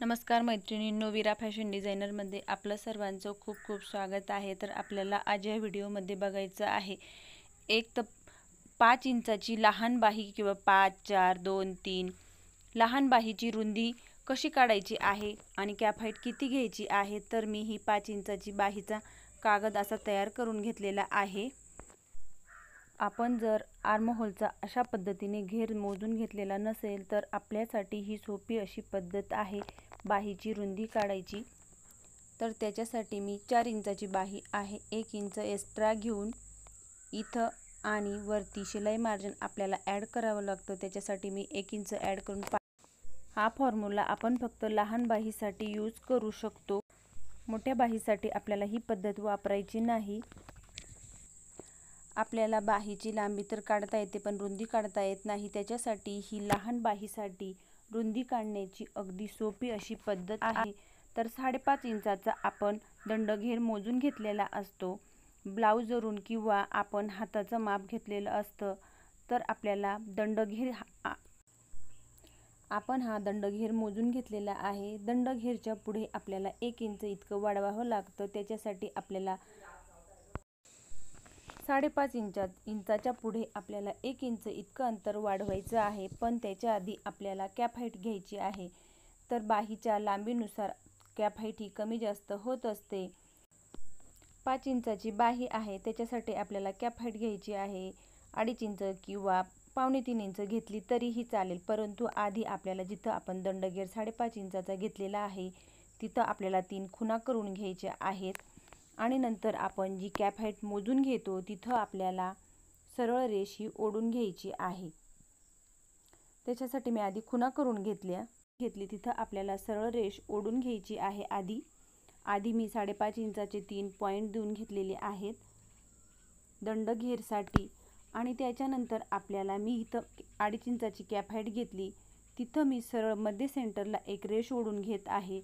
नमस्कार मैत्रिणींनो, वीरा फॅशन डिझायनरमध्ये आपलं सर्वांचं खूप खूप स्वागत आहे। तर आपल्याला आज या व्हिडिओमध्ये बघायचं आहे एक 5 इंचाची लहान बाही किंवा 5, 4, 2, 3 लहान बाहीची रुंदी कशी काढायची आहे आणि कॅप हाईट किती घ्यायची आहे। तर मी ही 5 इंचाची बाहीचा कागद असा तयार करून घेतलेला आहे। आपण जर आर्महोलचा अशा पद्धतीने घेर मोजून घेतलेला नसेल तर आपल्यासाठी ही सोपी अशी पद्धत आहे बाहीची रुंदी काढायची। तर त्याच्यासाठी मी 4 इंचाची बाही आहे, 1 इंच एक्स्ट्रा घेऊन इथं आणि वरती शिलाई मार्जिन आपल्याला ॲड करावं लागतं। त्याच्यासाठी मी 1 इंच ॲड करून हा फॉर्म्युला आपण फक्त लहान बाहीसाठी यूज करू शकतो, मोठ्या बाहीसाठी आपल्याला ही पद्धत वापरायची नाही। आपल्याला बाहीची लांबी तर काढता येते पण रुंदी काढता येत नाही, त्याच्यासाठी ही लहान बाहीसाठी रुंदी काढण्याची अगदी सोपी अशी पद्धत आहे। तर 5.5 इंचाचा आपण दंडघेर मोजून घेतलेला असतो ब्लाऊजवरून किंवा आपण हाताचं माप घेतलेलं असतं। तर आपल्याला हा दंडघेर मोजून घेतलेला आहे। दंडघेरच्या पुढे आपल्याला 1 इंच इतकं वाढवावं लागतं। त्याच्यासाठी आपल्याला 5.5 इंचाच्या पुढे आपल्याला 1 इंच इतकं अंतर वाढवायचं आहे। पण त्याच्या आधी आपल्याला कॅप हाईट घ्यायची आहे। तर बाहीच्या लांबीनुसार कॅप हाईट ही कमी जास्त होत असते। 5 इंचाची बाही आहे, त्याच्यासाठी आपल्याला कॅप हाईट घ्यायची आहे 2.5 इंच किंवा 2.25 इंच घेतली तरीही चालेल। परंतु आधी आपल्याला जिथं आपण दंडघेर 5.5 इंचाचा घेतलेला आहे तिथं आपल्याला 3 खुणा करून घ्यायच्या आहेत आणि नंतर आपण जी कॅप हाईट मोजून घेतो तिथं आपल्याला सरळ रेष ही ओढून घ्यायची आहे। त्याच्यासाठी मी आधी खुणा करून घेतली तिथं आपल्याला सरळ रेष ओढून घ्यायची आहे। आधी मी 5.5 इंचाचे 3 पॉइंट देऊन घेतलेले आहेत दंडघेरसाठी आणि त्याच्यानंतर आपल्याला मी इथं 2.5 इंचाची कॅप हाईट घेतली, तिथं मी सरळ मध्ये सेंटरला एक रेष ओढून घेत आहे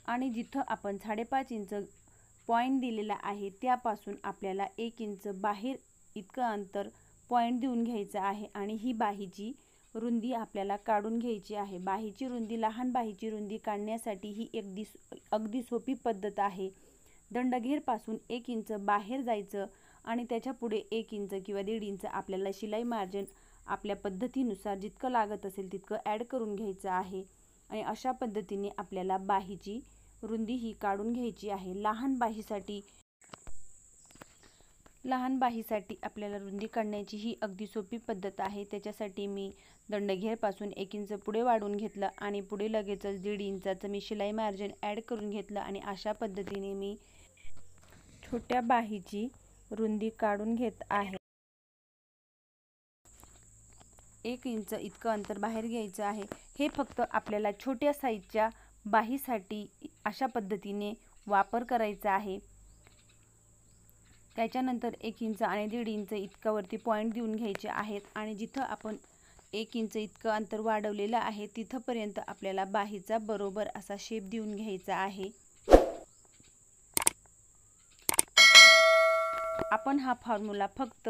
आणि जिथं आपण 5.5 इंच पॉइंट दिलेला आहे त्यापासून आपल्याला 1 इंच बाहेर इतकं अंतर पॉइंट देऊन घ्यायचं आहे आणि ही बाहीची रुंदी आपल्याला काढून घ्यायची आहे। बाहीची रुंदी, लहान बाहीची रुंदी काढण्यासाठी ही अगदी सोपी पद्धत आहे। दंडघेर पासून 1 इंच बाहेर जायचं आणि त्याच्या पुढे 1 इंच किंवा 1.5 इंच आपल्याला शिलाई मार्जिन आपल्या पद्धतीनुसार जितकं लागत असेल तितकं ॲड करून घ्यायचं आहे आणि अशा पद्धतीने आपल्याला बाहीची रुंदी ही काढून घ्यायची आहे। लहान बाहीसाठी आपल्याला रुंदी काढण्याची ही अगदी सोपी पद्धत आहे। त्याच्यासाठी मी दंडघेर पासून 1 इंच पुढे वाढवून घेतलं आणि पुढे लगेचच 1.5 इंचाचं मी शिलाई मार्जिन ॲड करून घेतलं आणि अशा पद्धतीने मी छोट्या बाहीची रुंदी काढून घेत आहे। 1 इंच इतकं अंतर बाहेर घ्यायचं आहे। हे फक्त आपल्याला छोट्या साईजच्या बाहीसाठी अशा पद्धतीने वापर करायचा आहे। त्याच्यानंतर 1 इंच आणि 1.5 इंच इतका वरती पॉइंट देऊन घ्यायचे आहेत आणि जिथं आपण 1 इंच इतकं अंतर वाढवलेलं आहे तिथपर्यंत आपल्याला बाहीचा बरोबर असा शेप देऊन घ्यायचा आहे। आपण हा फॉर्म्युला फक्त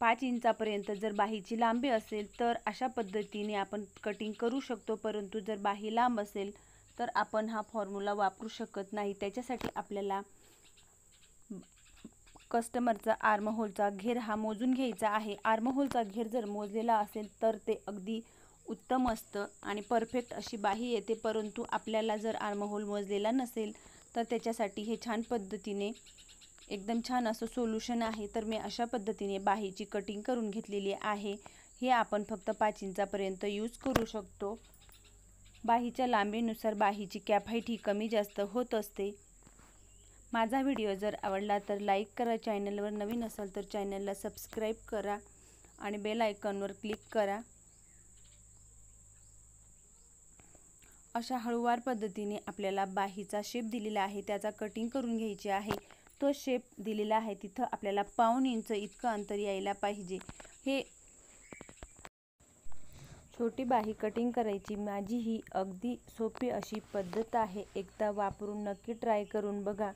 5 इंचापर्यंत जर बाहीची लांबी असेल तर अशा पद्धतीने आपण कटिंग करू शकतो, परंतु जर बाही लांब असेल तर आपण हा फॉर्म्युला वापरू शकत नाही। त्याच्यासाठी आपल्याला कस्टमरचा आर्महोलचा घेर हा मोजून घ्यायचा आहे। आर्महोलचा घेर जर मोजलेला असेल तर ते अगदी उत्तम असतं आणि परफेक्ट अशी बाही येते, परंतु आपल्याला जर आर्महोल मोजलेला नसेल तर त्याच्यासाठी हे छान पद्धतीने एकदम छान असं सोल्युशन आहे। तर मी अशा पद्धतीने बाहीची कटिंग करून घेतलेली आहे। हे आपण फक्त 5 इंचापर्यंत यूज करू शकतो। बाहीच्या लांबीनुसार बाहीची कॅप हाईट ही कमी जास्त होत असते। माझा व्हिडिओ जर आवडला तर लाईक करा, चॅनलवर नवीन असाल तर चॅनलला सबस्क्राईब करा आणि बेल आयकॉनवर क्लिक करा। अशा हळूवार पद्धतीने आपल्याला बाहीचा शेप दिलेला आहे त्याचा कटिंग करून घ्यायची आहे। तो शेप दिलेला आहे तिथं आपल्याला 1.25 इंच इतकं अंतर यायला पाहिजे। हे छोटी बाही कटिंग करायची माझी ही अगदी सोपी अशी पद्धत आहे। एकदा वापरून नक्की ट्राय करून बघा।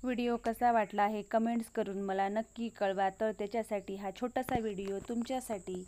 व्हिडिओ कसा वाटला हे कमेंट्स करून मला नक्की कळवा. तर त्याच्यासाठी हा छोटासा व्हिडिओ तुमच्यासाठी.